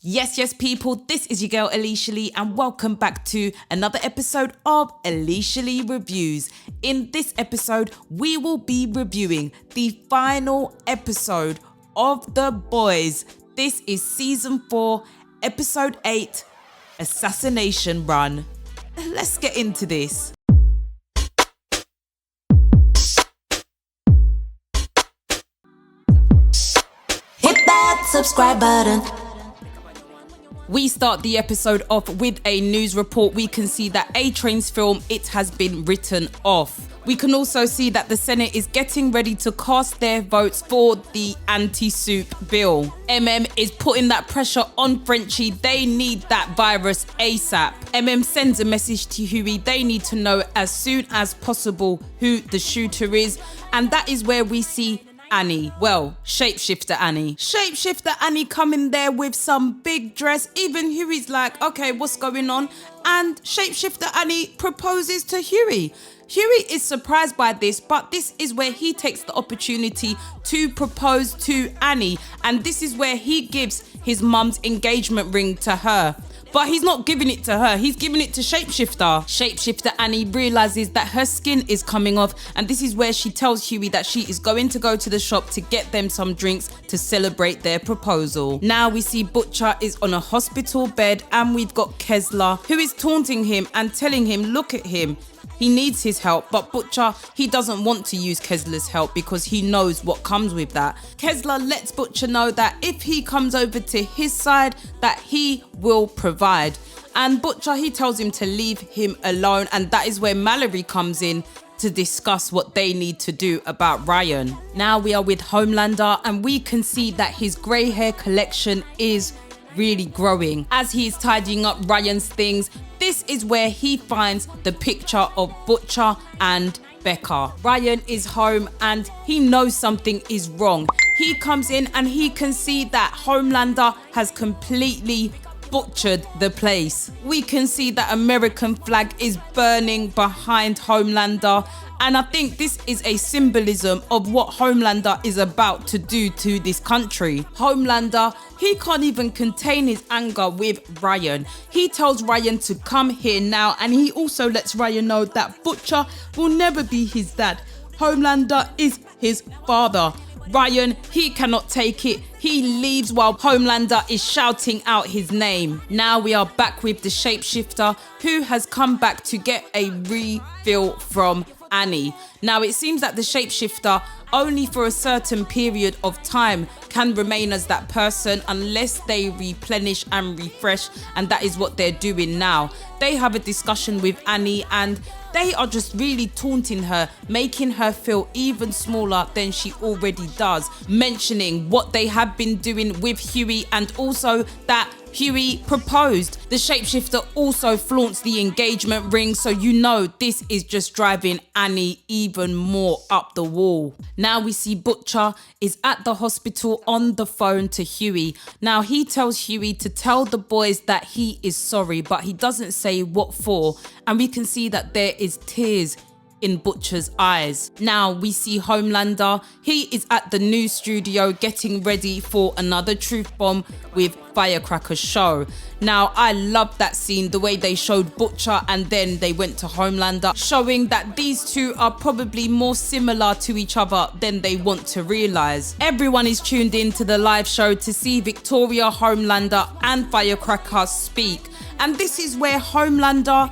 Yes, people, this is your girl Aleisha Lee and welcome back to another episode of Aleisha Lee Reviews. In this episode, we will be reviewing the final episode of The Boys. This is season 4, episode 8, Assassination Run. Let's get into this. Hit that subscribe button. We start the episode off with a news report. We can see that A-Train's film, it has been written off. We can also see that the Senate is getting ready to cast their votes for the anti-soup bill. is putting that pressure on Frenchie. They need that virus ASAP. sends a message to Huey. They need to know as soon as possible who the shooter is. And that is where we see Annie. Well, Shapeshifter Annie. Shapeshifter Annie coming there with some big dress. Even Huey's like, okay, what's going on? And Shapeshifter Annie proposes to Huey. Huey is surprised by this, but this is where he takes the opportunity to propose to Annie. And this is where he gives his mum's engagement ring to her. But he's not giving it to her, he's giving it to Shapeshifter. Shapeshifter Annie realizes that her skin is coming off, and this is where she tells Huey that she is going to go to the shop to get them some drinks to celebrate their proposal. Now we see Butcher is on a hospital bed, and we've got Kesler who is taunting him and telling him, look at him. He needs his help, but Butcher, he doesn't want to use Kesler's help because he knows what comes with that. Kesler lets Butcher know that if he comes over to his side, that he will provide. And Butcher, he tells him to leave him alone, and that is where Mallory comes in to discuss what they need to do about Ryan. Now we are with Homelander, and we can see that his grey hair collection is really growing. As he is tidying up Ryan's things, this is where he finds the picture of Butcher and Becca. Ryan is home and he knows something is wrong. He comes in and he can see that Homelander has completely butchered the place. We can see that American flag is burning behind Homelander, and I think this is a symbolism of what Homelander is about to do to this country. Homelander, he can't even contain his anger with Ryan. He tells Ryan to come here now, and he also lets Ryan know that Butcher will never be his dad. Homelander is his father. Ryan, he cannot take it. He leaves while Homelander is shouting out his name. Now we are back with the Shapeshifter, who has come back to get a refill from Annie. Now it seems that the Shapeshifter only for a certain period of time can remain as that person unless they replenish and refresh, and that is what they're doing now. They have a discussion with Annie and they are just really taunting her, making her feel even smaller than she already does, mentioning what they have been doing with Huey and also that Huey proposed. The Shapeshifter also flaunts the engagement ring, so you know this is just driving Annie even more up the wall. Now we see Butcher is at the hospital on the phone to Huey. Now he tells Huey to tell the boys that he is sorry, but he doesn't say what for, and we can see that there is tears in Butcher's eyes. Now we see Homelander. He is at the news studio getting ready for another truth bomb with Firecracker's show. Now I love that scene, the way they showed Butcher and then they went to Homelander, showing that these two are probably more similar to each other than they want to realize. Everyone is tuned in to the live show to see Victoria, Homelander and Firecracker speak, and this is where Homelander,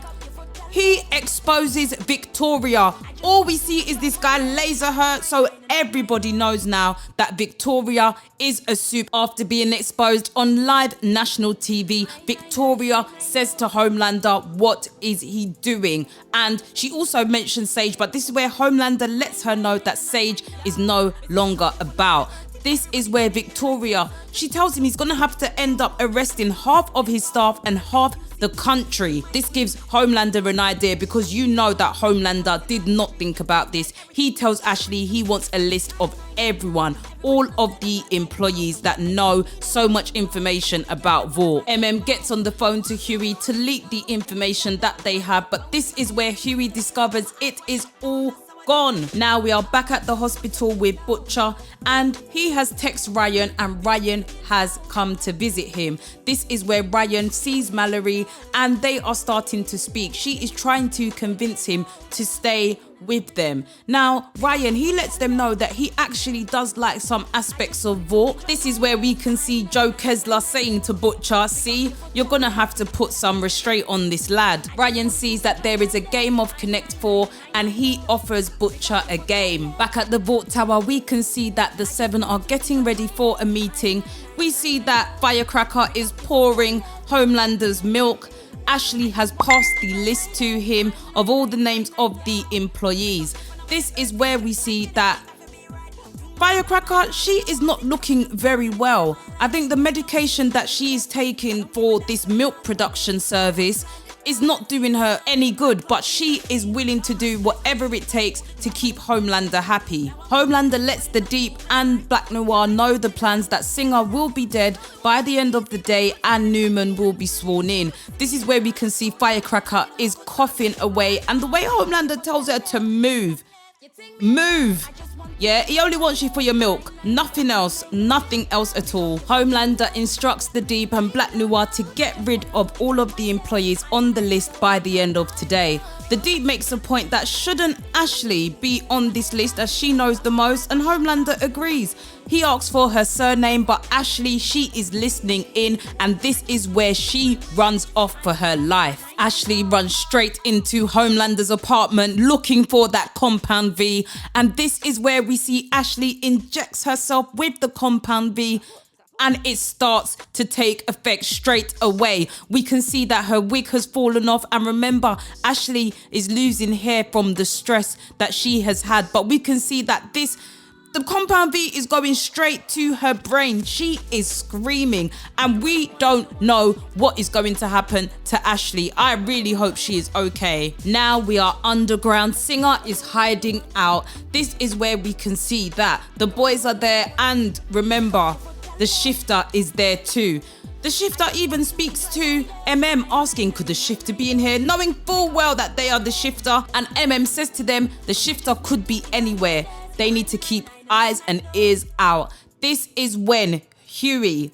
he exposes Victoria. All we see is this guy laser her, so everybody knows now that Victoria is a soup. After being exposed on live national TV, Victoria says to Homelander, what is he doing? And she also mentions Sage, but this is where Homelander lets her know that Sage is no longer about. This is where Victoria, she tells him he's gonna have to end up arresting half of his staff and half the country. This gives Homelander an idea, because you know that Homelander did not think about this. He tells Ashley he wants a list of everyone, all of the employees that know so much information about Vought. Gets on the phone to Huey to leak the information that they have, but this is where Huey discovers it is all gone. Now we are back at the hospital with Butcher, and he has texted Ryan, and Ryan has come to visit him. This is where Ryan sees Mallory and they are starting to speak. She is trying to convince him to stay with them. Now Ryan, he lets them know that he actually does like some aspects of Vought. This is where we can see Joe Kesler saying to Butcher, see, you're gonna have to put some restraint on this lad. Ryan sees that there is a game of Connect 4 and he offers Butcher a game. Back at the Vought Tower, we can see that the Seven are getting ready for a meeting. We see that Firecracker is pouring Homelander's milk. Ashley has passed the list to him of all the names of the employees. This is where we see that Firecracker, she is not looking very well. I think the medication that she is taking for this milk production service is not doing her any good, but she is willing to do whatever it takes to keep Homelander happy. Homelander lets the Deep and Black Noir know the plans that Singer will be dead by the end of the day and Newman will be sworn in. This is where we can see Firecracker is coughing away, and the way Homelander tells her to move. Yeah, he only wants you for your milk. Nothing else at all. Homelander instructs the Deep and Black Noir to get rid of all of the employees on the list by the end of today. The Deep makes a point that shouldn't Ashley be on this list as she knows the most, and Homelander agrees. He asks for her surname, but Ashley, she is listening in, and this is where she runs off for her life. Ashley runs straight into Homelander's apartment looking for that Compound V, and this is where we see Ashley injects herself with the Compound V, and it starts to take effect straight away. We can see that her wig has fallen off, and remember, Ashley is losing hair from the stress that she has had, but we can see that the Compound V is going straight to her brain. She is screaming, and we don't know what is going to happen to Ashley. I really hope she is okay. Now we are underground. Singer is hiding out. This is where we can see that the boys are there, and remember, the Shifter is there too. The Shifter even speaks to MM asking, could the Shifter be in here? Knowing full well that they are the Shifter, and MM says to them, the Shifter could be anywhere. They need to keep eyes and ears out. This is when Huey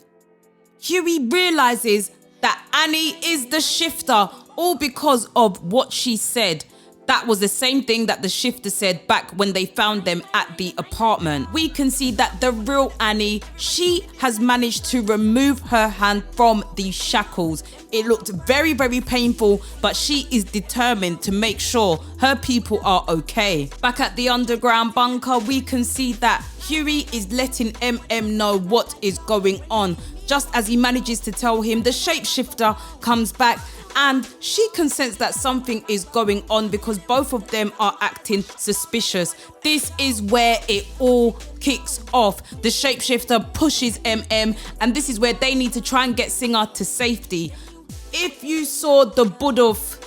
realizes that Annie is the Shifter, all because of what she said. That was the same thing that the Shifter said back when they found them at the apartment. We can see that the real Annie, she has managed to remove her hand from the shackles. It looked very, very painful, but she is determined to make sure her people are okay. Back at the underground bunker, we can see that Huey is letting MM know what is going on. Just as he manages to tell him, the shapeshifter comes back, and she can sense that something is going on because both of them are acting suspicious. This is where it all kicks off. The shapeshifter pushes MM, and this is where they need to try and get Singer to safety. If you saw the Budov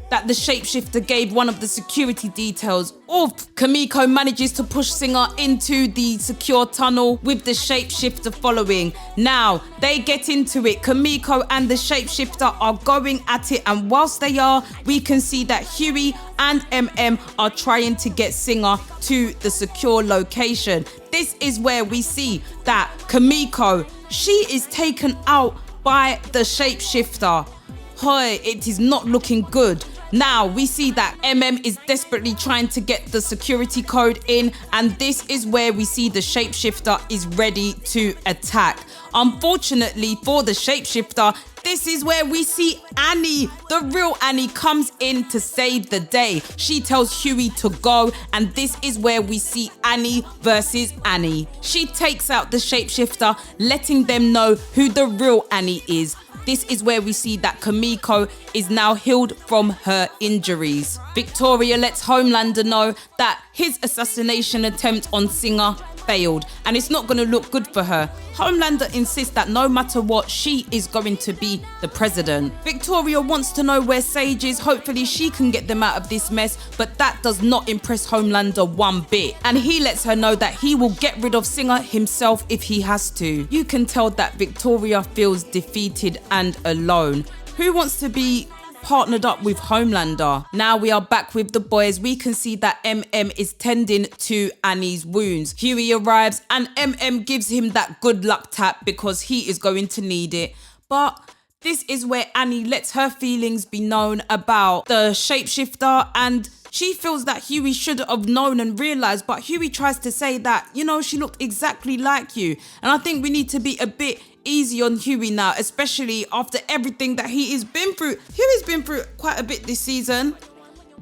that the shapeshifter gave one of the security details, Kamiko manages to push Singer into the secure tunnel with the shapeshifter following. Now they get into it. Kamiko and the shapeshifter are going at it, and whilst they are, we can see that Huey and MM are trying to get Singer to the secure location. This is where we see that Kamiko, she is taken out by the shapeshifter. Hoy, it is not looking good. Now we see that MM is desperately trying to get the security code in, and this is where we see the shapeshifter is ready to attack. Unfortunately for the shapeshifter, this is where we see Annie, the real Annie, comes in to save the day. She tells Huey to go, and this is where we see Annie versus Annie. She takes out the shapeshifter, letting them know who the real Annie is. This is where we see that Kamiko is now healed from her injuries. Victoria lets Homelander know that his assassination attempt on Singer failed, and it's not going to look good for her. Homelander insists that no matter what, she is going to be the president. Victoria wants to know where Sage is. Hopefully she can get them out of this mess, but that does not impress Homelander one bit, and he lets her know that he will get rid of Singer himself if he has to. You can tell that Victoria feels defeated and alone. Who wants to be partnered up with Homelander. Now we are back with the boys. We can see that MM is tending to Annie's wounds. Huey arrives and MM gives him that good luck tap because he is going to need it. But this is where Annie lets her feelings be known about the shapeshifter, and she feels that Huey should have known and realised, but Huey tries to say that, you know, she looked exactly like you. And I think we need to be a bit easy on Huey now, especially after everything that he has been through. Huey's been through quite a bit this season.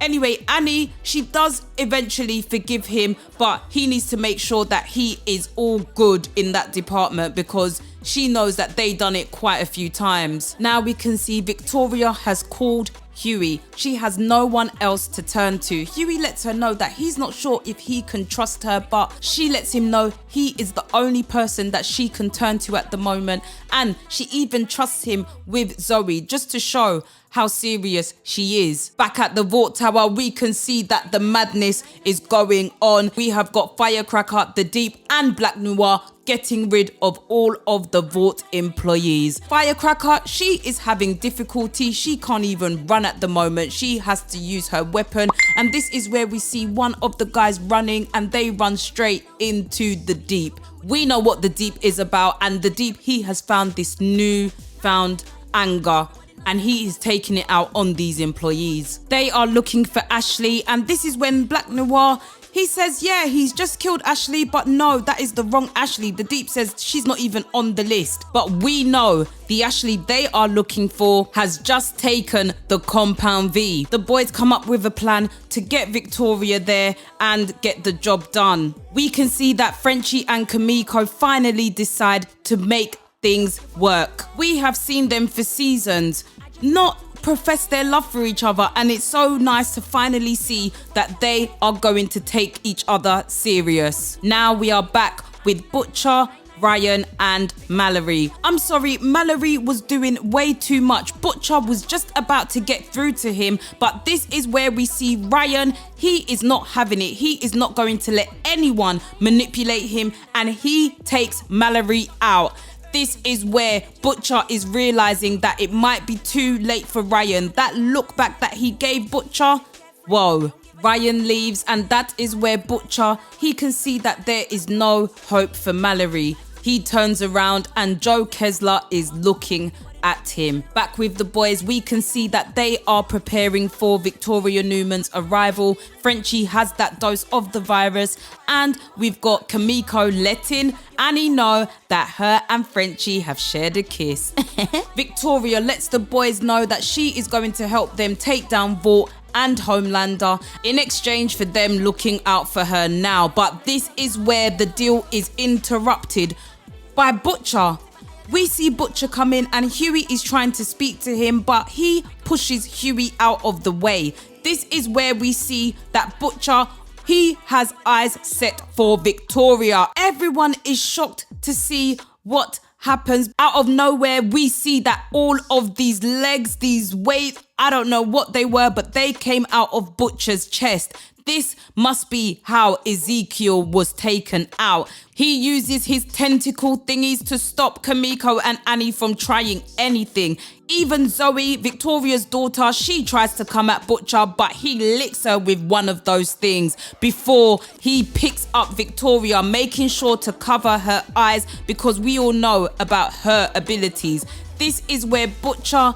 Anyway, Annie, she does eventually forgive him, but he needs to make sure that he is all good in that department because she knows that they done it quite a few times. Now we can see Victoria has called Huey. She has no one else to turn to. Huey lets her know that he's not sure if he can trust her, but she lets him know he is the only person that she can turn to at the moment, and she even trusts him with Zoe just to show how serious she is. Back at the Vault Tower, we can see that the madness is going on. We have got Firecracker, the Deep, and Black Noir getting rid of all of the Vault employees. Firecracker, she is having difficulty. She can't even run at the moment. She has to use her weapon. And this is where we see one of the guys running and they run straight into the Deep. We know what the Deep is about, and the Deep, he has found this newfound anger, and he is taking it out on these employees. They are looking for Ashley, and this is when Black Noir, he says, yeah, he's just killed Ashley, but no, that is the wrong Ashley. The Deep says she's not even on the list. But we know the Ashley they are looking for has just taken the Compound V. The boys come up with a plan to get Victoria there and get the job done. We can see that Frenchie and Kimiko finally decide to make things work. We have seen them for seasons not profess their love for each other, and it's so nice to finally see that they are going to take each other serious. Now we are back with Butcher, Ryan and Mallory. I'm sorry, Mallory was doing way too much. Butcher was just about to get through to him, but this is where we see Ryan. He is not having it. He is not going to let anyone manipulate him, and he takes Mallory out. This is where Butcher is realizing that it might be too late for Ryan. That look back that he gave Butcher, whoa. Ryan leaves, and that is where Butcher, he can see that there is no hope for Mallory. He turns around and Joe Kessler is looking at him. Back with the boys, we can see that they are preparing for Victoria Newman's arrival. Frenchie has that dose of the virus, and we've got Kimiko letting Annie know that her and Frenchie have shared a kiss. Victoria lets the boys know that she is going to help them take down Vault and Homelander in exchange for them looking out for her now. But this is where the deal is interrupted by Butcher. We see Butcher come in and Huey is trying to speak to him, but he pushes Huey out of the way. This is where we see that Butcher, he has eyes set for Victoria. Everyone is shocked to see what happens. Out of nowhere, we see that all of these legs, these weights, I don't know what they were, but they came out of Butcher's chest. This must be how Ezekiel was taken out. He uses his tentacle thingies to stop Kimiko and Annie from trying anything. Even Zoe, Victoria's daughter, she tries to come at Butcher, but he licks her with one of those things before he picks up Victoria, making sure to cover her eyes because we all know about her abilities. This is where Butcher,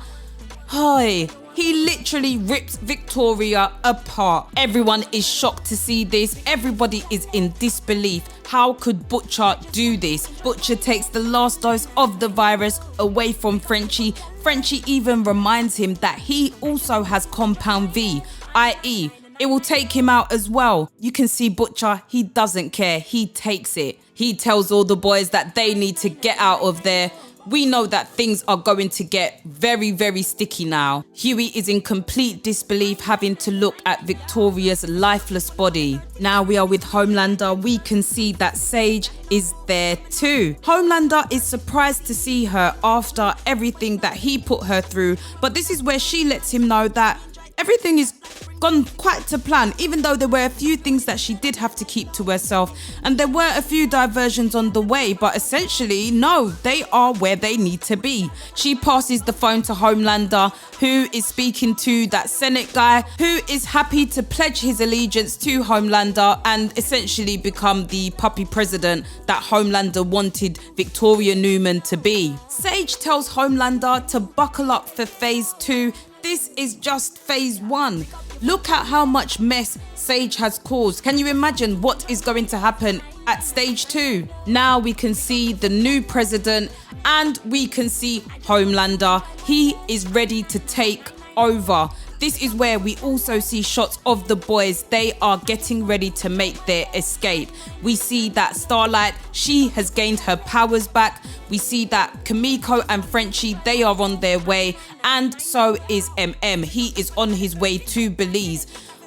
he literally rips Victoria apart. Everyone is shocked to see this. Everybody is in disbelief. How could Butcher do this? Butcher takes the last dose of the virus away from Frenchie. Frenchie even reminds him that he also has Compound V, i.e., it will take him out as well. You can see Butcher, he doesn't care. He takes it. He tells all the boys that they need to get out of there. We know that things are going to get very, very sticky now. Huey is in complete disbelief, having to look at Victoria's lifeless body. Now we are with Homelander. We can see that Sage is there too. Homelander is surprised to see her after everything that he put her through. But this is where she lets him know that everything is gone quite to plan, even though there were a few things that she did have to keep to herself, and there were a few diversions on the way, but essentially, no, they are where they need to be. She passes the phone to Homelander, who is speaking to that Senate guy, who is happy to pledge his allegiance to Homelander and essentially become the puppy president that Homelander wanted Victoria Newman to be. Sage tells Homelander to buckle up for phase 2. This is just phase 1. Look at how much mess Sage has caused. Can you imagine what is going to happen at stage 2? Now we can see the new president and we can see Homelander. He is ready to take over. This is where we also see shots of the boys. They are getting ready to make their escape. We see that Starlight, she has gained her powers back. We see that Kimiko and Frenchie, they are on their way. And so is MM. He is on his way to Belize.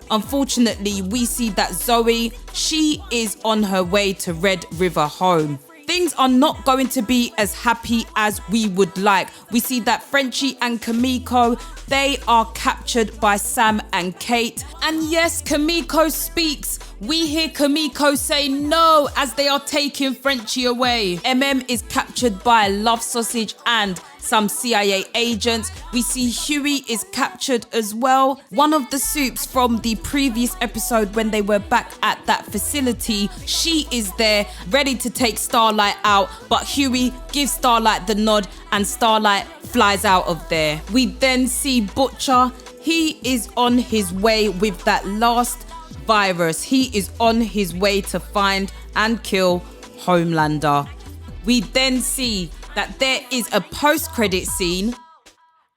Unfortunately, we see that Zoe, she is on her way to Red River home. Things are not going to be as happy as we would like. We see that Frenchie and Kimiko, they are captured by Sam and Kate. And yes, Kimiko speaks. We hear Kimiko say no as they are taking Frenchie away. MM is captured by Love Sausage and some CIA agents. We see Huey is captured as well. One of the Soups from the previous episode when they were back at that facility, she is there ready to take Starlight out, but Huey gives Starlight the nod and Starlight flies out of there. We then see Butcher. He is on his way with that last virus. He is on his way to find and kill Homelander. We then see that there is a post-credit scene,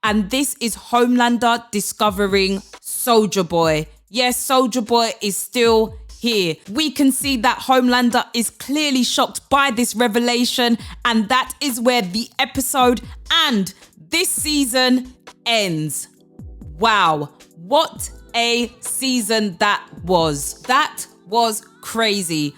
and this is Homelander discovering Soldier Boy. Yes, Soldier Boy is still here. We can see that Homelander is clearly shocked by this revelation, and that is where the episode and this season ends. Wow, what a season that was. That was crazy.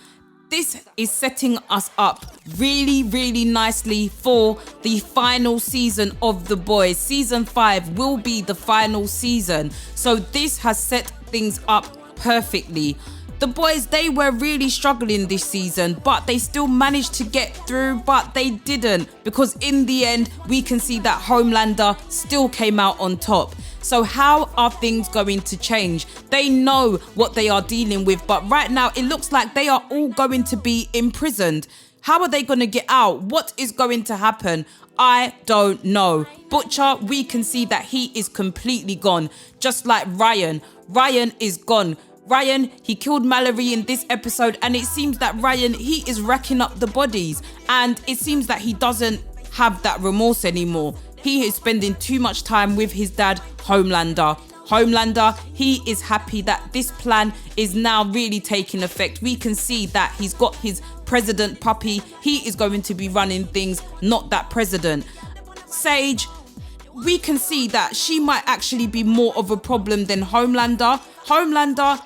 This is setting us up really, really nicely for the final season of The Boys. Season 5 will be the final season. So this has set things up perfectly. The Boys, they were really struggling this season, but they still managed to get through, but they didn't, because in the end, we can see that Homelander still came out on top. So how are things going to change? They know what they are dealing with, but right now it looks like they are all going to be imprisoned. How are they going to get out? What is going to happen? I don't know. Butcher, we can see that he is completely gone, just like Ryan. Ryan is gone. Ryan, he killed Mallory in this episode, and it seems that Ryan, he is racking up the bodies, and it seems that he doesn't have that remorse anymore. He is spending too much time with his dad, Homelander. Homelander, he is happy that this plan is now really taking effect. We can see that he's got his president puppy. He is going to be running things, not that president. Sage, we can see that she might actually be more of a problem than Homelander. Homelander,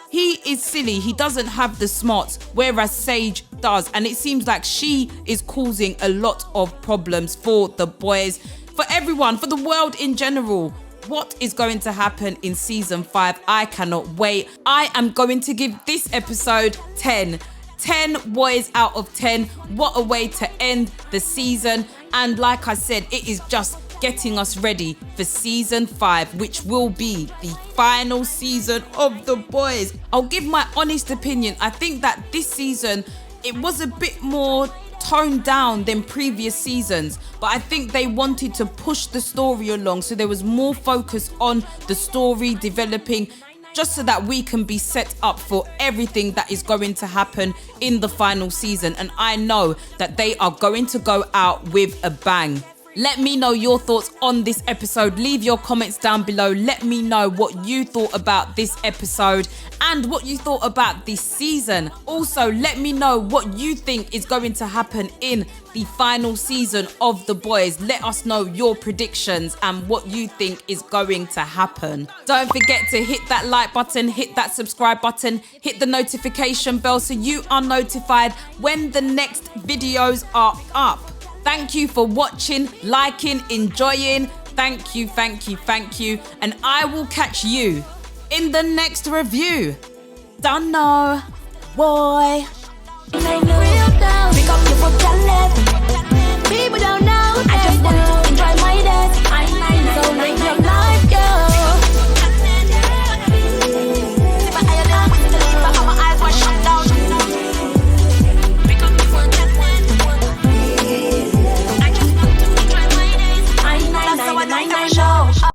he is silly. He doesn't have the smarts, whereas Sage does. And it seems like she is causing a lot of problems for the boys, for everyone, for the world in general. What is going to happen in season 5? I cannot wait. I am going to give this episode 10. 10 boys out of 10. What a way to end the season. And like I said, it is just getting us ready for season 5, which will be the final season of The Boys. I'll give my honest opinion. I think that this season, it was a bit more toned down than previous seasons, but I think they wanted to push the story along, so there was more focus on the story developing, just so that we can be set up for everything that is going to happen in the final season. And I know that they are going to go out with a bang. Let me know your thoughts on this episode. Leave your comments down below. Let me know what you thought about this episode and what you thought about this season. Also, let me know what you think is going to happen in the final season of The Boys. Let us know your predictions and what you think is going to happen. Don't forget to hit that like button, hit that subscribe button, hit the notification bell so you are notified when the next videos are up. Thank you for watching, liking, enjoying. Thank you. And I will catch you in the next review. Done now, boy. People don't know. I just want to enjoy my day. So live your life, yo.